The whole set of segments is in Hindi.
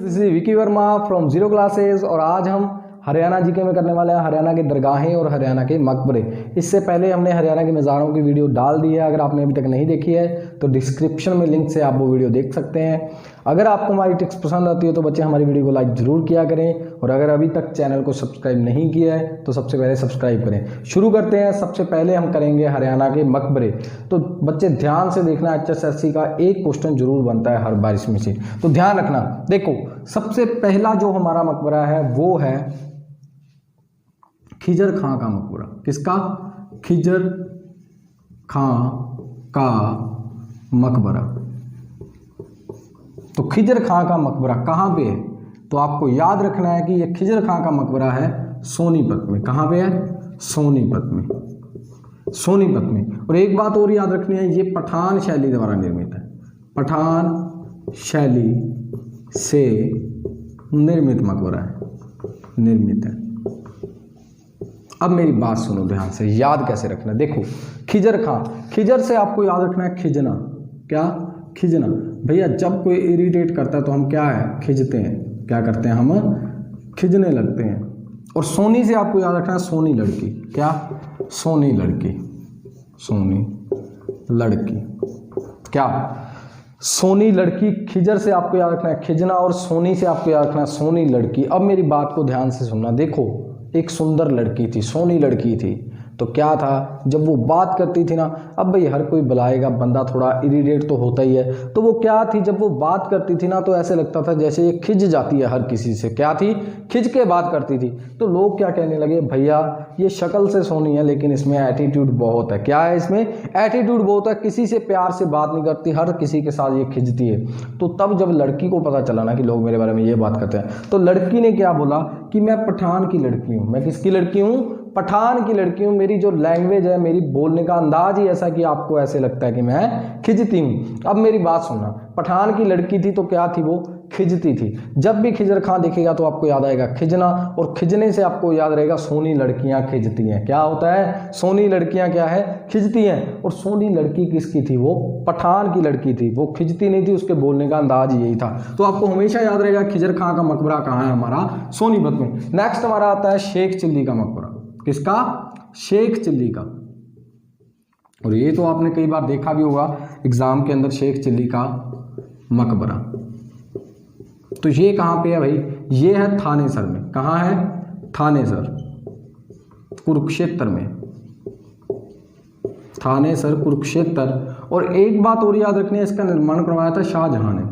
This is Vicky Verma from zero classes और आज हम हरियाणा जीके में करने वाले हैं हरियाणा के दरगाहें और हरियाणा के मकबरे। इससे पहले हमने हरियाणा की मज़ारों की वीडियो डाल दी है, अगर आपने अभी तक नहीं देखी है तो डिस्क्रिप्शन में लिंक से आप वो वीडियो देख सकते हैं। अगर आपको हमारी टिप्स पसंद आती है तो बच्चे हमारी वीडियो को लाइक ज़रूर किया करें और अगर अभी तक चैनल को सब्सक्राइब नहीं किया है तो सबसे पहले सब्सक्राइब करें। शुरू करते हैं। सबसे पहले हम करेंगे हरियाणा के मकबरे। तो बच्चे ध्यान से देखना, HSSC का एक क्वेश्चन जरूर बनता है हर बार इसमें से, तो ध्यान रखना। देखो सबसे पहला जो हमारा मकबरा है वो है खिजर खां का मकबरा। किसका? खिजर खां का मकबरा। तो खिजर खां का मकबरा कहाँ पे है? तो आपको याद रखना है कि ये खिजर खां का मकबरा है सोनीपत में। कहाँ पे है? सोनीपत में। सोनीपत में। और एक बात और याद रखनी है, ये पठान शैली द्वारा निर्मित है। पठान शैली से निर्मित मकबरा है, निर्मित है। अब मेरी बात सुनो ध्यान से, याद कैसे रखना। देखो खिजर खां, खिजर से आपको याद रखना है खिजना। क्या? खिजना। भैया जब कोई इरिटेट करता है तो हम क्या है? खिजते हैं। क्या करते हैं? हम खिजने लगते हैं। और सोनी से आपको याद रखना है सोनी लड़की। क्या? सोनी लड़की। सोनी लड़की। क्या? सोनी लड़की। खिजर से आपको याद रखना है खिजना और सोनी से आपको याद रखना है सोनी लड़की। अब मेरी बात को ध्यान से सुनना। देखो एक सुंदर लड़की थी, सोनी लड़की थी। तो क्या था, जब वो बात करती थी ना, अब भाई हर कोई बुलाएगा, बंदा थोड़ा इरिटेट तो होता ही है। तो वो क्या थी, जब वो बात करती थी ना तो ऐसे लगता था जैसे ये खिज जाती है हर किसी से। क्या थी? खिज के बात करती थी। तो लोग क्या कहने लगे, भैया ये शक्ल से सोनी है लेकिन इसमें एटीट्यूड बहुत है। क्या है इसमें? एटीट्यूड बहुत है। किसी से प्यार से बात नहीं करती, हर किसी के साथ ये खिंचती है। तो तब जब लड़की को पता चला ना कि लोग मेरे बारे में ये बात करते हैं, तो लड़की ने क्या बोला कि मैं पठान की लड़की हूँ। मैं किसकी लड़की हूँ? पठान की लड़की हूँ। मेरी जो लैंग्वेज है, मेरी बोलने का अंदाज ही ऐसा कि आपको ऐसे लगता है कि मैं खिजती हूँ। अब मेरी बात सुनना, पठान की लड़की थी तो क्या थी? वो खिजती थी। जब भी खिजर खां दिखेगा तो आपको याद आएगा खिजना, और खिजने से आपको याद रहेगा सोनी लड़कियां खिजती हैं। क्या होता है? सोनी लड़कियां क्या है? खिजती हैं। और सोनी लड़की किसकी थी? वो पठान की लड़की थी। वो खिजती नहीं थी, उसके बोलने का अंदाज यही था। तो आपको हमेशा याद रहेगा खिजर खां का मकबरा कहाँ है? हमारा सोनीपत में। नेक्स्ट हमारा आता है शेख चिल्ली का मकबरा। किसका? शेख चिल्ली का। और ये तो आपने कई बार देखा भी होगा एग्जाम के अंदर, शेख चिल्ली का मकबरा। तो ये कहाँ पे है भाई? ये है थानेसर में। कहाँ है? थानेसर, कुरुक्षेत्र में। थानेसर, कुरुक्षेत्र। और एक बात और याद रखनी है, इसका निर्माण करवाया था शाहजहां ने।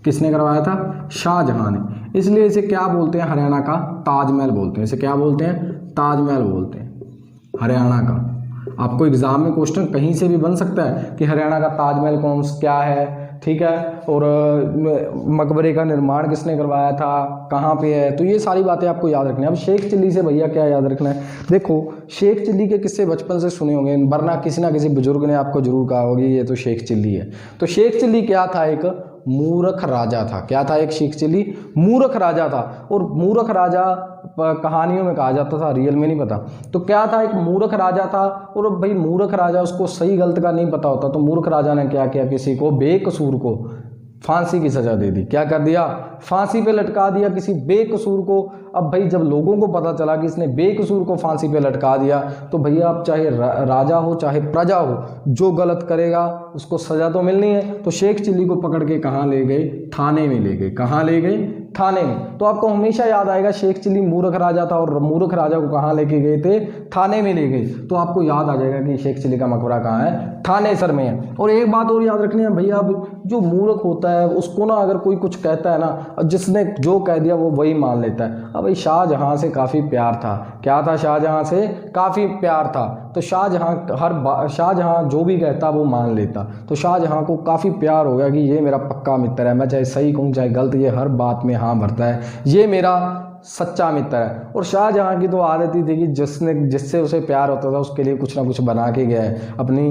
किसने करवाया था? शाहजहां ने। इसलिए इसे क्या बोलते हैं? हरियाणा का ताजमहल बोलते हैं। इसे क्या बोलते हैं? ताजमहल बोलते हैं हरियाणा का। आपको एग्जाम में क्वेश्चन कहीं से भी बन सकता है कि हरियाणा का ताजमहल कौन क्या है, ठीक है, और मकबरे का निर्माण किसने करवाया था, कहाँ पे है। तो ये सारी बातें आपको याद रखनी है। अब शेख चिल्ली से भैया क्या याद रखना है? देखो शेख चिल्ली के किस्से बचपन से सुने होंगे, वरना किसी ना किसी बुजुर्ग ने आपको जरूर कहा होगी ये तो शेख चिल्ली है। तो शेख चिल्ली क्या था? एक मूर्ख राजा था। क्या था? एक शेख चिल्ली मूर्ख राजा था। और मूर्ख राजा कहानियों में कहा जाता था, रियल में नहीं पता। तो क्या था? एक मूर्ख राजा था। और भाई मूर्ख राजा, उसको सही गलत का नहीं पता होता। तो मूर्ख राजा ने क्या किया? किसी को, बेकसूर को फांसी की सजा दे दी। क्या कर दिया? फांसी पे लटका दिया किसी बेकसूर को। अब भाई जब लोगों को पता चला कि इसने बेकसूर को फांसी पे लटका दिया, तो भैया आप चाहे राजा हो चाहे प्रजा हो, जो गलत करेगा उसको सजा तो मिलनी है। तो शेख चिल्ली को पकड़ के कहाँ ले गए? थाने में ले गए। कहाँ ले गए? थाने में। तो आपको हमेशा याद आएगा शेख चिल्ली मूर्ख राजा था और मूर्ख राजा को कहाँ लेके गए थे? थाने में ले गए। तो आपको याद आ जाएगा कि शेख चिल्ली का मकबरा कहाँ है? थानेसर में है। और एक बात और याद रखनी है भैया, जो मूर्ख होता है उसको ना अगर कोई कुछ कहता है ना, जिसने जो कह दिया वो वही मान लेता है। अब भाई शाहजहां से काफ़ी प्यार था। क्या था? शाहजहां से काफ़ी प्यार था। तो शाहजहां जो भी कहता वो मान लेता। तो शाहजहां को काफ़ी प्यार हो गया कि ये मेरा पक्का मित्र है, मैं चाहे सही कहूँ चाहे गलत, ये हर बात में हाँ भरता है, ये मेरा सच्चा मित्र है। और शाहजहां की तो आदत ही थी कि जिससे उसे प्यार होता था उसके लिए कुछ ना कुछ बना के गया है। अपनी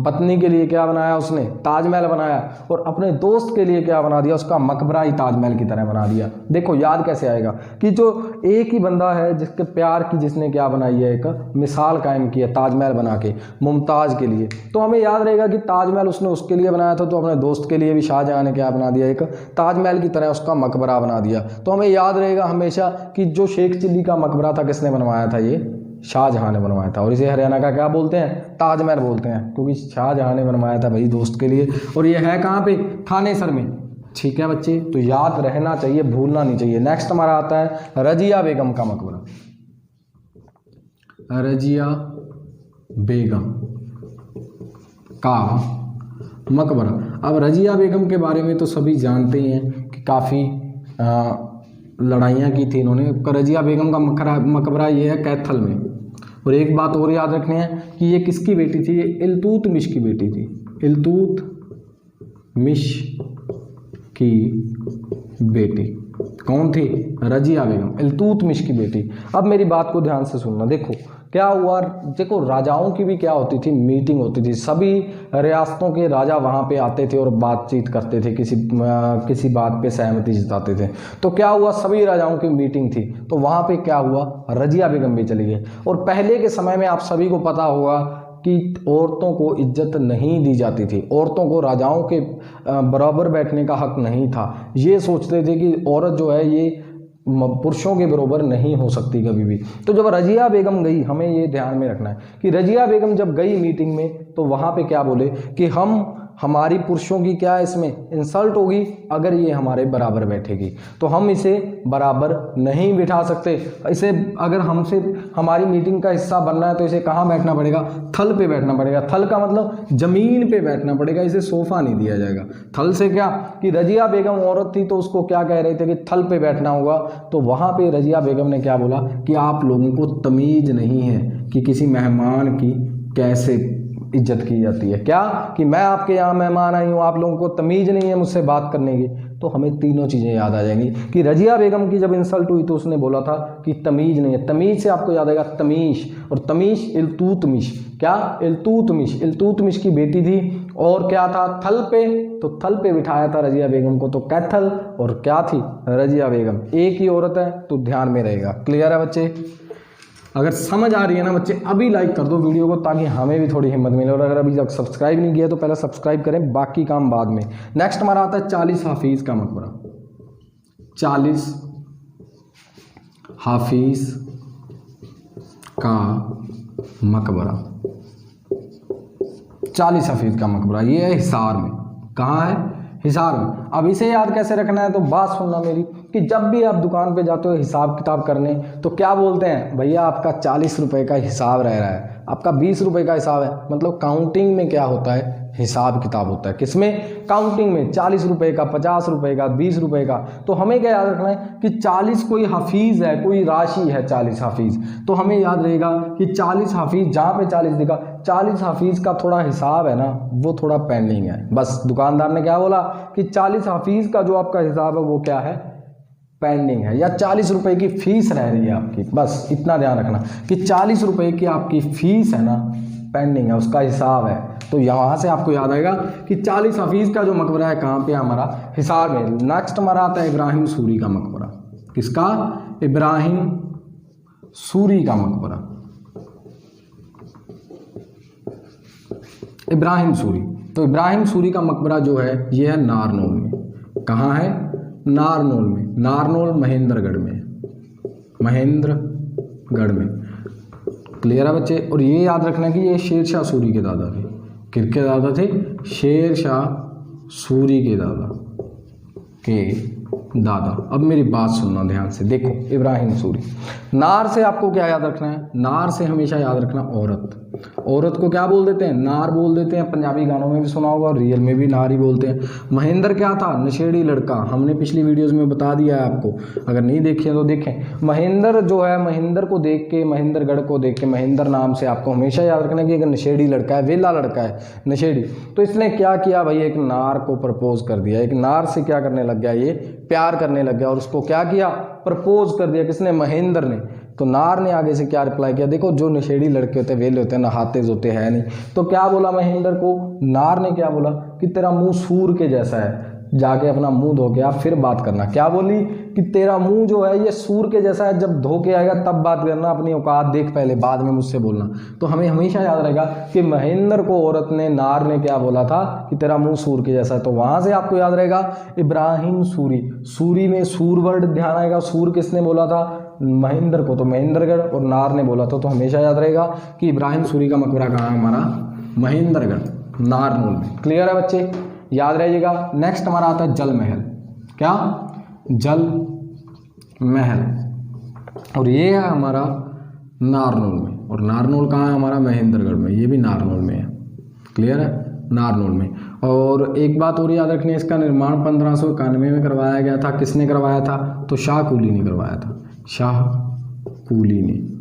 पत्नी के लिए क्या बनाया उसने, ताजमहल बनाया, और अपने दोस्त के लिए क्या बना दिया, उसका मकबरा ही ताजमहल की तरह बना दिया। देखो याद कैसे आएगा कि जो एक ही बंदा है जिसके प्यार की जिसने क्या बनाई है, एक मिसाल कायम की है ताजमहल बना के मुमताज़ के लिए। तो हमें याद रहेगा कि ताजमहल उसने उसके लिए बनाया था, तो अपने दोस्त के लिए भी शाहजहां ने क्या बना दिया, एक ताजमहल की तरह उसका मकबरा बना दिया। तो हमें याद रहेगा हमेशा कि जो शेख चिल्ली का मकबरा था किसने बनवाया था, ये शाहजहां ने बनवाया था। और इसे हरियाणा का क्या बोलते हैं, ताजमहल बोलते हैं, क्योंकि शाहजहां ने बनवाया था भाई दोस्त के लिए। और ये है कहाँ पे, थानेसर में। ठीक है बच्चे, तो याद रहना चाहिए, भूलना नहीं चाहिए। नेक्स्ट हमारा आता है रजिया बेगम का मकबरा। रजिया बेगम का मकबरा। अब रजिया बेगम के बारे में तो सभी जानते ही हैं कि काफ़ी लड़ाइयाँ की थी इन्होंने। रजिया बेगम का मकबरा ये है कैथल में। और एक बात और याद रखनी है कि ये किसकी बेटी थी, ये इल्तुतमिश की बेटी थी। इल्तुतमिश की बेटी कौन थी, रजिया बेगम, इल्तुतमिश की बेटी। अब मेरी बात को ध्यान से सुनना। देखो क्या हुआ, देखो राजाओं की भी क्या होती थी, मीटिंग होती थी। सभी रियासतों के राजा वहाँ पे आते थे और बातचीत करते थे, किसी बात पे सहमति जताते थे। तो क्या हुआ, सभी राजाओं की मीटिंग थी, तो वहाँ पे क्या हुआ, रजिया बेगम भी चली गई। और पहले के समय में आप सभी को पता होगा कि औरतों को इज्जत नहीं दी जाती थी, औरतों को राजाओं के बराबर बैठने का हक नहीं था। ये सोचते थे कि औरत जो है ये पुरुषों के बराबर नहीं हो सकती कभी भी। तो जब रजिया बेगम गई, हमें ये ध्यान में रखना है कि रजिया बेगम जब गई मीटिंग में, तो वहाँ पे क्या बोले कि हमारी पुरुषों की क्या इसमें इंसल्ट होगी अगर ये हमारे बराबर बैठेगी, तो हम इसे बराबर नहीं बिठा सकते। इसे अगर हमसे हमारी मीटिंग का हिस्सा बनना है तो इसे कहाँ बैठना पड़ेगा, थल पे बैठना पड़ेगा। थल का मतलब जमीन पे बैठना पड़ेगा, इसे सोफा नहीं दिया जाएगा। थल से क्या कि रजिया बेगम औरत थी तो उसको क्या कह रहे थे कि थल पे बैठना होगा। तो वहाँ पे रजिया बेगम ने क्या बोला कि आप लोगों को तमीज नहीं है कि किसी मेहमान की कैसे इज्जत की जाती है। क्या कि मैं आपके यहाँ मेहमान आई हूँ, आप लोगों को तमीज़ नहीं है मुझसे बात करने की। तो हमें तीनों चीज़ें याद आ जाएंगी कि रजिया बेगम की जब इंसल्ट हुई तो उसने बोला था कि तमीज़ नहीं है। तमीज़ से आपको याद आएगा तमीश, और तमीश इल्तुतमिश, क्या इल्तुतमिश की बेटी थी। और क्या था, थल पे, तो थल पे बिठाया था रजिया बेगम को, तो कैथल। और क्या थी, रजिया बेगम। एक ही औरत है तो ध्यान में रहेगा। क्लियर है बच्चे? अगर समझ आ रही है ना बच्चे, अभी लाइक कर दो वीडियो को ताकि हमें भी थोड़ी हिम्मत मिले। और अगर अभी तक सब्सक्राइब नहीं किया तो पहले सब्सक्राइब करें, बाकी काम बाद में। नेक्स्ट हमारा आता है 40 हाफिज़ का मकबरा। 40 हाफिज़ का मकबरा। 40 हाफिज़ का मकबरा ये है हिसार में। कहाँ है, हिसार में। अब इसे याद कैसे रखना है, तो बात सुनना मेरी कि जब भी आप दुकान पे जाते हो हिसाब किताब करने, तो क्या बोलते हैं, भैया आपका 40 रुपये का हिसाब रह रहा है, आपका 20 रुपये का हिसाब है। मतलब काउंटिंग में क्या होता है, हिसाब किताब होता है। किसमें, काउंटिंग में। 40 रुपये का, 50 रुपये का, 20 रुपये का। तो हमें क्या याद रखना है कि 40 कोई हाफिज़ है, कोई राशि है 40 हाफिज़। तो हमें याद रहेगा कि 40 हाफिज़, जहाँ पे 40 दिखा, 40 हाफिज़ का थोड़ा हिसाब है ना, वो थोड़ा पेंडिंग है। बस दुकानदार ने क्या बोला कि 40 हाफिज़ का जो आपका हिसाब है वो क्या है, पेंडिंग है, या 40 रुपये की फ़ीस रह रही है आपकी। बस इतना ध्यान रखना कि 40 रुपये की आपकी फ़ीस है ना, पेंडिंग है, उसका हिसाब है। तो यहाँ से आपको याद आएगा कि 40 हाफिज़ का जो मकबरा है कहाँ पे, हमारा हिसार में। नेक्स्ट हमारा आता है इब्राहिम सूरी का मकबरा। किसका, इब्राहिम सूरी का मकबरा। इब्राहिम सूरी, तो इब्राहिम सूरी का मकबरा जो है ये है नारनौल में। कहाँ है, नारनौल में। नारनौल महेंद्रगढ़ में, महेंद्रगढ़ में। क्लियर है बच्चे? और ये याद रखना कि ये शेर शाह सूरी के दादा थे। किसके दादा थे, शेर शाह सूरी के दादा अब मेरी बात सुनना ध्यान से। देखो इब्राहिम सूरी, नार से आपको क्या याद रखना है, नार से हमेशा याद रखना औरत। औरत को क्या बोल देते हैं? नार बोल देते हैं। पंजाबी गानों में भी सुना होगा और रियल में भी नार ही बोलते हैं। महेंद्र क्या था? नशेड़ी लड़का। हमने पिछली वीडियोस में बता दिया है आपको, अगर नहीं देखे तो देखें। महेंद्र जो है, महेंद्र को देख के, महेंद्रगढ़ को देख के महेंद्र नाम से आपको हमेशा याद रखना कि एक नशेड़ी लड़का है, वेला लड़का है, नशेड़ी। तो इसने क्या किया भाई? एक नार को प्रपोज कर दिया। एक नार से क्या करने लग गया? ये प्यार करने लग गया और उसको क्या किया? प्रपोज कर दिया। किसने? महेंद्र ने। तो नार ने आगे से क्या रिप्लाई किया? देखो, जो नशेड़ी लड़के होते हैं, वेले होते हैं, नहाते होते हैं नहीं, तो क्या बोला महेंद्र को? नार ने क्या बोला कि तेरा मुंह सूर के जैसा है, जाके अपना मुंह धो के आप फिर बात करना। क्या बोली? कि तेरा मुंह जो है ये सूर के जैसा है, जब धो के आएगा तब बात करना, अपनी औकात देख पहले, बाद में मुझसे बोलना। तो हमें हमेशा याद रहेगा कि महेंद्र को औरत ने, नार ने क्या बोला था? कि तेरा मुंह सूर के जैसा है। तो वहां से आपको याद रहेगा इब्राहिम सूरी। सूरी में सूर वर्ड ध्यान आएगा। सूर किसने बोला था? महेंद्र को। तो महेंद्रगढ़ और नार ने बोला था। तो हमेशा याद रहेगा कि इब्राहिम सूरी का मकबरा कहाँ है हमारा? महेंद्रगढ़, नारनूल में। क्लियर है बच्चे? याद रहिएगा। नेक्स्ट हमारा आता है जल महल। क्या? जल महल। और ये है हमारा नारनूल में। और नारनूल कहाँ है हमारा? महेंद्रगढ़ में। ये भी नारनूल में है। क्लियर है? नारनूल में। और एक बात और याद रखनी है, इसका निर्माण 1591 में करवाया गया था। किसने करवाया था? तो शाह कुली ने करवाया था। शाह कुली ने।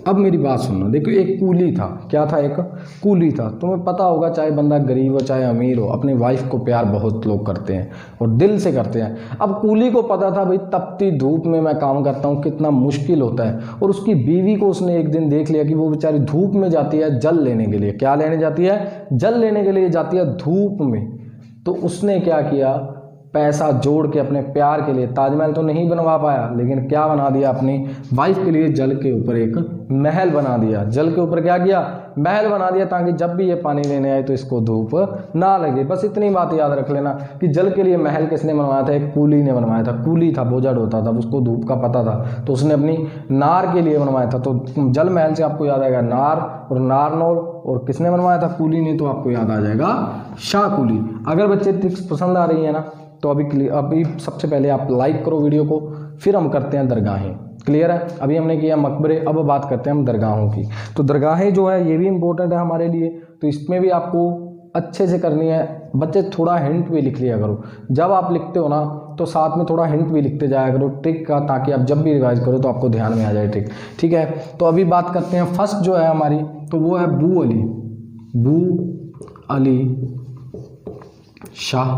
अब मेरी बात सुनना। देखो, एक कूली था। क्या था? एक कूली था। तुम्हें पता होगा, चाहे बंदा गरीब हो चाहे अमीर हो, अपनी वाइफ को प्यार बहुत लोग करते हैं और दिल से करते हैं। अब कूली को पता था भाई तपती धूप में मैं काम करता हूँ, कितना मुश्किल होता है। और उसकी बीवी को उसने एक दिन देख लिया कि वो बेचारी धूप में जाती है जल लेने के लिए। क्या लेने जाती है? जल लेने के लिए जाती है धूप में। तो उसने क्या किया? पैसा जोड़ के अपने प्यार के लिए, ताजमहल तो नहीं बनवा पाया, लेकिन क्या बना दिया? अपनी वाइफ के लिए जल के ऊपर एक महल बना दिया। जल के ऊपर क्या किया? महल बना दिया, ताकि जब भी ये पानी लेने आए तो इसको धूप ना लगे। बस इतनी बात याद रख लेना कि जल के लिए महल किसने बनवाया था? एक कूली ने बनवाया था। कूली था, बोझा ढोता था, उसको धूप का पता था, तो उसने अपनी नार के लिए बनवाया था। तो जल महल से आपको याद आएगा नार और नारनौल। और किसने बनवाया था? कूली ने। तो आपको याद आ जाएगा शाह कुली। अगर बच्चे ट्रिक्स पसंद आ रही है ना, तो अभी सबसे पहले आप लाइक करो वीडियो को, फिर हम करते हैं दरगाहें। क्लियर है? अभी हमने किया मकबरे, अब बात करते हैं हम दरगाहों की। तो दरगाहें जो है ये भी इंपॉर्टेंट है हमारे लिए, तो इसमें भी आपको अच्छे से करनी है। बच्चे थोड़ा हिंट भी लिख लिया करो, जब आप लिखते हो ना तो साथ में थोड़ा हिंट भी लिखते जाया करो ट्रिक का, ताकि आप जब भी रिवाइज करो तो आपको ध्यान में आ जाए ट्रिक। ठीक है? तो अभी बात करते हैं फर्स्ट जो है हमारी, तो वो है बू अली। बू अली शाह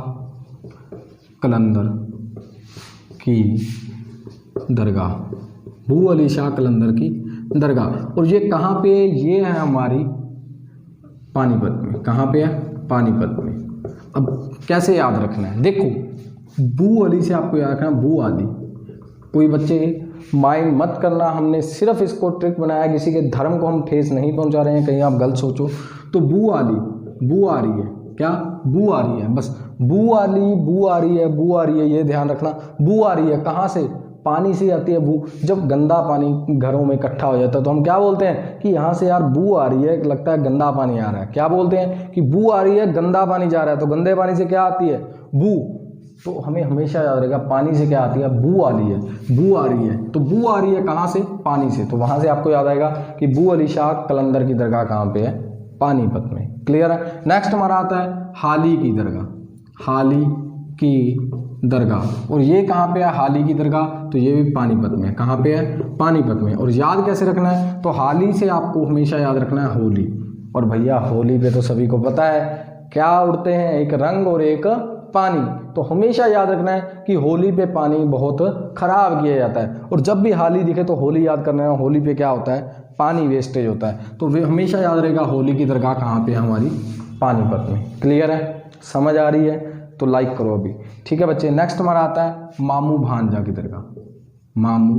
कलंदर की दरगाह। बू अली शाह कलंदर की दरगाह। और ये कहाँ पे है? ये है हमारी पानीपत में। कहाँ पे है? पानीपत में। अब कैसे याद रखना है? देखो, बू अली से आपको याद रखना बू अली। कोई बच्चे माइंड मत करना, हमने सिर्फ इसको ट्रिक बनाया, किसी के धर्म को हम ठेस नहीं पहुंचा रहे हैं, कहीं आप गलत सोचो। तो बू अली, बू आ रही है। क्या? बू आ रही है। बस बू आ रही, बू आ रही है, बू आ रही है, ये ध्यान रखना। बू आ रही है कहाँ से? पानी से आती है बू। जब गंदा पानी घरों में इकट्ठा हो जाता है तो हम क्या बोलते हैं कि यहाँ से यार बू आ रही है, लगता है गंदा पानी आ रहा है। क्या बोलते हैं? कि बू आ रही है, गंदा पानी जा रहा है। तो गंदे पानी से क्या आती है? बू। तो हमें हमेशा याद रहेगा पानी से क्या आती है? बू आ रही है, बू आ रही है। तो बू आ रही है कहाँ से? पानी से। तो वहाँ से आपको याद आएगा कि बू अली शाह कलंदर की दरगाह कहाँ पे है? पानीपत में। क्लियर है? नेक्स्ट हमारा आता है हाली की दरगाह। हाली की दरगाह। और ये कहाँ पे है हाली की दरगाह? तो ये भी पानीपत में। कहाँ पे है? पानीपत में। और याद कैसे रखना है? तो हाली से आपको हमेशा याद रखना है होली। और भैया होली पे तो सभी को पता है क्या उड़ते हैं? एक रंग और एक पानी। तो हमेशा याद रखना है कि होली पे पानी बहुत खराब किया जाता है। और जब भी हाली दिखे तो होली याद करना है। होली पे क्या होता है? पानी वेस्टेज होता है। तो वे हमेशा याद रहेगा होली की दरगाह कहाँ पे है? हमारी पानीपत में। क्लियर है? समझ आ रही है? तो लाइक करो अभी। ठीक है बच्चे? नेक्स्ट हमारा आता है मामू भांजा की दरगाह। मामू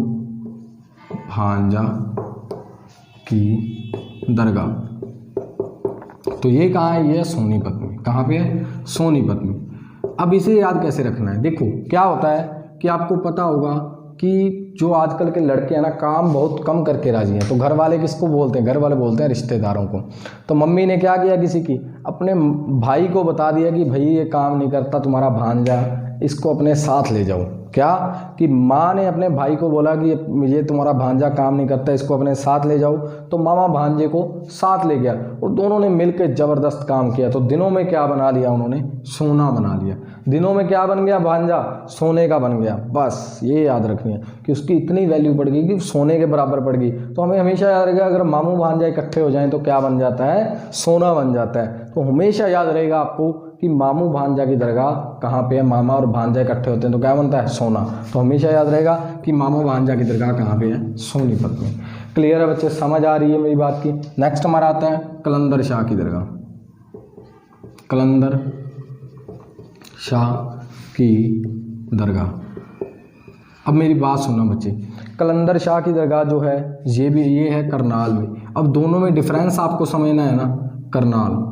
भांजा की दरगाह। तो ये कहाँ है? ये सोनीपत में। कहाँ पे है? सोनीपत में। अब इसे याद कैसे रखना है? देखो क्या होता है कि आपको पता होगा कि जो आजकल के लड़के हैं ना, काम बहुत कम करके राजी हैं। तो घर वाले किसको बोलते हैं? घर वाले बोलते हैं रिश्तेदारों को। तो मम्मी ने क्या किया? किसी की अपने भाई को बता दिया कि भाई ये काम नहीं करता, तुम्हारा भांजा इसको अपने साथ ले जाओ। क्या कि माँ ने अपने भाई को बोला कि ये तुम्हारा भांजा काम नहीं करता, इसको अपने साथ ले जाओ। तो मामा भांजे को साथ ले गया और दोनों ने मिलकर ज़बरदस्त काम किया। तो दिनों में क्या बना लिया उन्होंने, सोना बना लिया। दिनों में क्या बन गया, भांजा सोने का बन गया। बस ये याद रखनी है कि उसकी इतनी वैल्यू बढ़ गई कि सोने के बराबर बढ़ गई। तो हमें हमेशा याद रहेगा अगर मामू भांजा इकट्ठे हो जाएं तो क्या बन जाता है, सोना बन जाता है। तो हमेशा याद रहेगा आपको कि मामू भांजा की दरगाह कहाँ पे है, मामा और भांजा इकट्ठे होते हैं तो क्या बनता है, सोना। तो हमेशा याद रहेगा कि मामू भांजा की दरगाह कहाँ पे है, सोनीपत में। क्लियर है बच्चे, समझ आ रही है मेरी बात की। नेक्स्ट हमारा आता है कलंदर शाह की दरगाह। कलंदर शाह की दरगाह। अब मेरी बात सुनो बच्चे, कलंदर शाह की दरगाह जो है ये है करनाल में। अब दोनों में डिफरेंस आपको समझना है ना, करनाल।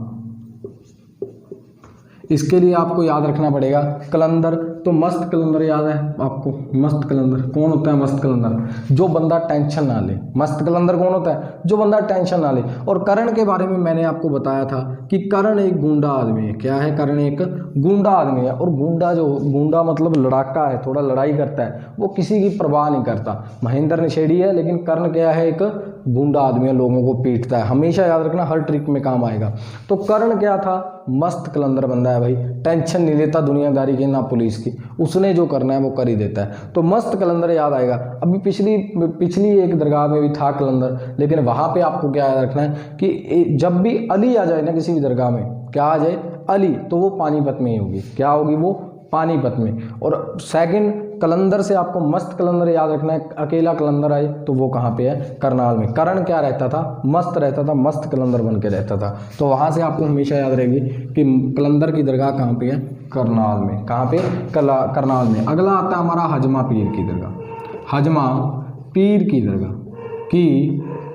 इसके लिए आपको याद रखना पड़ेगा कलंदर, तो मस्त कलंदर याद है आपको। मस्त कलंदर कौन होता है, मस्त कलंदर जो बंदा टेंशन ना ले। मस्त कलंदर कौन होता है, जो बंदा टेंशन ना ले। और करण के बारे में मैंने आपको बताया था कि करण एक गुंडा आदमी है। क्या है, करण एक गुंडा आदमी है। और गुंडा मतलब लड़ाका है, थोड़ा लड़ाई करता है, वो किसी की परवाह नहीं करता। महेंद्र नशेड़ी है लेकिन कर्ण क्या है, एक गुंडा आदमी है, लोगों को पीटता है। हमेशा याद रखना, हर ट्रिक में काम आएगा। तो कर्ण क्या था, मस्त कलंदर बंदा है भाई, टेंशन नहीं लेता दुनियादारी की ना पुलिस की, उसने जो करना है वो कर ही देता है। तो मस्त कलंदर याद आएगा। अभी पिछली एक दरगाह में भी था कलंदर, लेकिन वहाँ पे आपको क्या याद रखना है कि जब भी अली आ जाए ना किसी भी दरगाह में, क्या आ जाए, अली, तो वो पानीपत में ही होगी। क्या होगी वो, पानीपत में। और सेकंड कलंदर से आपको मस्त कलंदर याद रखना है। अकेला कलंदर आए तो वो कहाँ पे है, करनाल में। करण क्या रहता था, मस्त रहता था, मस्त कलंदर बन के रहता था। तो वहाँ से आपको हमेशा याद रहेगी कि कलंदर की दरगाह कहाँ पे है, करनाल में। कहाँ पे, करनाल में। अगला आता है हमारा हजमा पीर की दरगाह। हजमा पीर की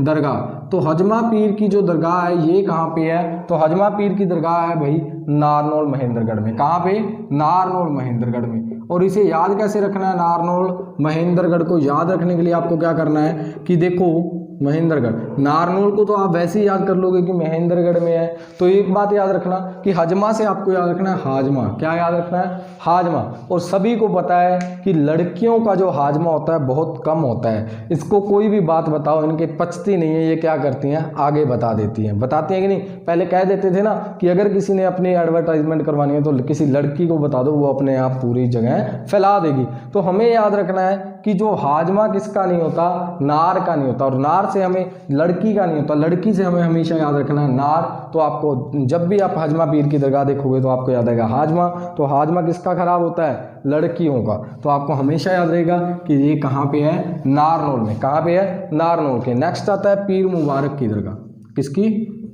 दरगाह। तो हजमा पीर की जो दरगाह है ये कहाँ पे है, तो हजमा पीर की दरगाह है भाई नारनौल महेंद्रगढ़ में। कहाँ पे, नारनौल महेंद्रगढ़ में। और इसे याद कैसे रखना है, नारनौल महेंद्रगढ़ को याद रखने के लिए आपको क्या करना है कि देखो महेंद्रगढ़, नारनौल को तो आप वैसे ही याद कर लोगे कि महेंद्रगढ़ में है। तो एक बात याद रखना कि हजमा से आपको याद रखना है हाजमा। क्या याद रखना है, हाजमा। और सभी को पता है कि लड़कियों का जो हाजमा होता है बहुत कम होता है। इसको कोई भी बात बताओ इनके पचती नहीं है, ये क्या करती हैं, आगे बता देती हैं। बताती हैं कि नहीं, पहले कह देते थे ना कि अगर किसी ने अपनी एडवर्टाइजमेंट करवानी है तो किसी लड़की को बता दो, वो अपने आप पूरी जगह फैला देगी। तो हमें याद रखना है कि जो हाजमा किसका नहीं होता, नार का नहीं होता। और नार से हमें लड़की का नहीं होता, लड़की से हमें हमेशा याद रखना है नार। तो आपको जब भी आप हाजमा पीर की दरगाह देखोगे तो आपको याद आएगा हाजमा। तो हाजमा किसका खराब होता है, लड़कियों का। तो आपको हमेशा याद रहेगा कि ये कहाँ पे है, नारनौल में। कहाँ पे है, नारनौल के। नेक्स्ट आता है पीर मुबारक की दरगाह। किसकी,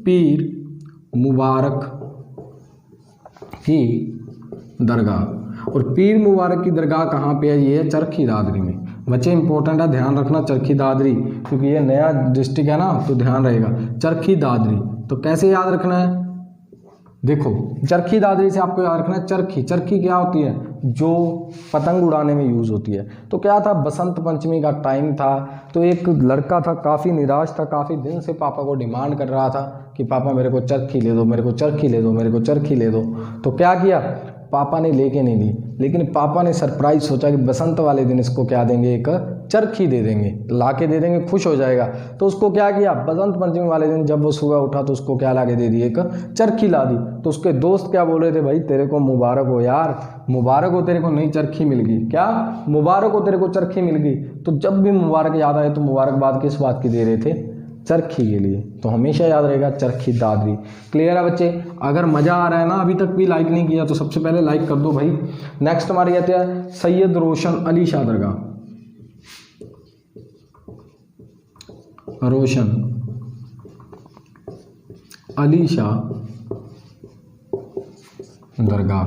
पीर मुबारक की दरगाह। और पीर मुबारक की दरगाह कहाँ पे है, ये है चरखी दादरी में। बच्चे इंपॉर्टेंट है, ध्यान रखना चरखी दादरी, क्योंकि ये नया डिस्ट्रिक्ट है ना, तो ध्यान रहेगा चरखी दादरी। तो कैसे याद रखना है, देखो चरखी दादरी से आपको याद रखना है चरखी क्या होती है, जो पतंग उड़ाने में यूज़ होती है। तो क्या था, बसंत पंचमी का टाइम था, तो एक लड़का था काफ़ी निराश था, काफ़ी दिन से पापा को डिमांड कर रहा था कि पापा मेरे को चरखी ले दो, मेरे को चरखी ले दो, मेरे को चरखी ले दो। तो क्या किया, पापा ने लेके नहीं दी, लेकिन पापा ने सरप्राइज सोचा कि बसंत वाले दिन इसको क्या देंगे, एक चरखी दे देंगे, ला के दे देंगे, खुश हो जाएगा। तो उसको क्या किया, बसंत पंचमी वाले दिन जब वो सुबह उठा तो उसको क्या ला के दे दी, एक चरखी ला दी। तो उसके दोस्त क्या बोल रहे थे, भाई तेरे को मुबारक हो यार, मुबारक हो, तेरे को नई चरखी मिल गई। क्या, मुबारक हो, तेरे को चरखी मिल गई। तो जब भी मुबारक याद आए तो मुबारकबाद किस बात की दे रहे थे, चरखी के लिए। तो हमेशा याद रहेगा चरखी दादरी। क्लियर है बच्चे, अगर मज़ा आ रहा है ना, अभी तक भी लाइक नहीं किया तो सबसे पहले लाइक कर दो भाई। नेक्स्ट हमारी आती है सैयद रोशन अली शाह दरगाह। रोशन अली शाह दरगाह।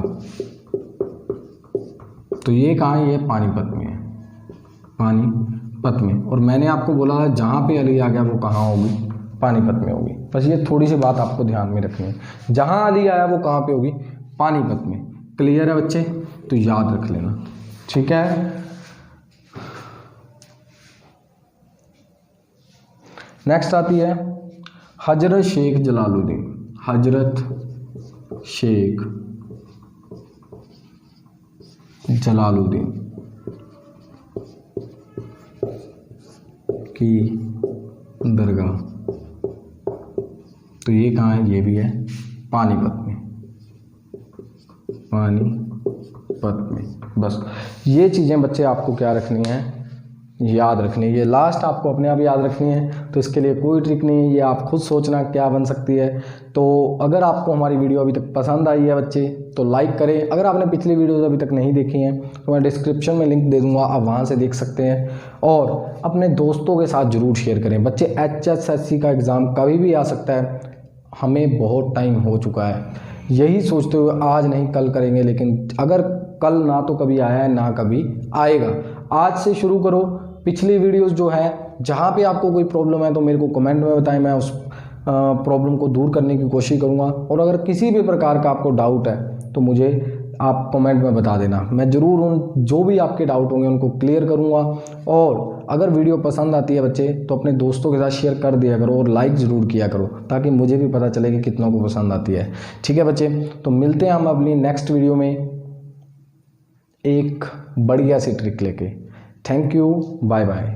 तो ये कहाँ है, ये पानीपत में है, पानीपत में। और मैंने आपको बोला है जहाँ पे अली आ गया वो कहाँ होगी, पानीपत में होगी। बस ये थोड़ी सी बात आपको ध्यान में रखनी है, जहाँ अली आया वो कहाँ पे होगी, पानीपत में। क्लियर है बच्चे, तो याद रख लेना, ठीक है। नेक्स्ट आती है हजरत शेख जलालुद्दीन। हजरत शेख जलालुद्दीन की दरगाह। तो ये कहाँ है? ये भी है पानीपत में, पानीपत में। बस ये चीज़ें बच्चे आपको क्या रखनी है? याद रखनी है। ये लास्ट आपको अपने आप याद रखनी है, तो इसके लिए कोई ट्रिक नहीं है, ये आप खुद सोचना क्या बन सकती है। तो अगर आपको हमारी वीडियो अभी तक पसंद आई है बच्चे तो लाइक करें। अगर आपने पिछली वीडियोज़ अभी तक नहीं देखी हैं तो मैं डिस्क्रिप्शन में लिंक दे दूँगा, आप वहाँ से देख सकते हैं। और अपने दोस्तों के साथ ज़रूर शेयर करें। बच्चे HSSC का एग्ज़ाम कभी भी आ सकता है, हमें बहुत टाइम हो चुका है, यही सोचते हुए आज नहीं कल करेंगे, लेकिन अगर कल ना तो कभी आया है ना कभी आएगा। आज से शुरू करो। पिछली वीडियोस जो है जहाँ पे आपको कोई प्रॉब्लम है तो मेरे को कमेंट में बताएं, मैं उस प्रॉब्लम को दूर करने की कोशिश करूँगा। और अगर किसी भी प्रकार का आपको डाउट है तो मुझे आप कमेंट में बता देना, मैं ज़रूर उन जो भी आपके डाउट होंगे उनको क्लियर करूँगा। और अगर वीडियो पसंद आती है बच्चे तो अपने दोस्तों के साथ शेयर कर दिया करो और लाइक ज़रूर किया करो, ताकि मुझे भी पता चले कि कितनों को पसंद आती है। ठीक है बच्चे, तो मिलते हैं हम अपनी नेक्स्ट वीडियो में एक बढ़िया सी ट्रिक लेके। Thank you, bye bye.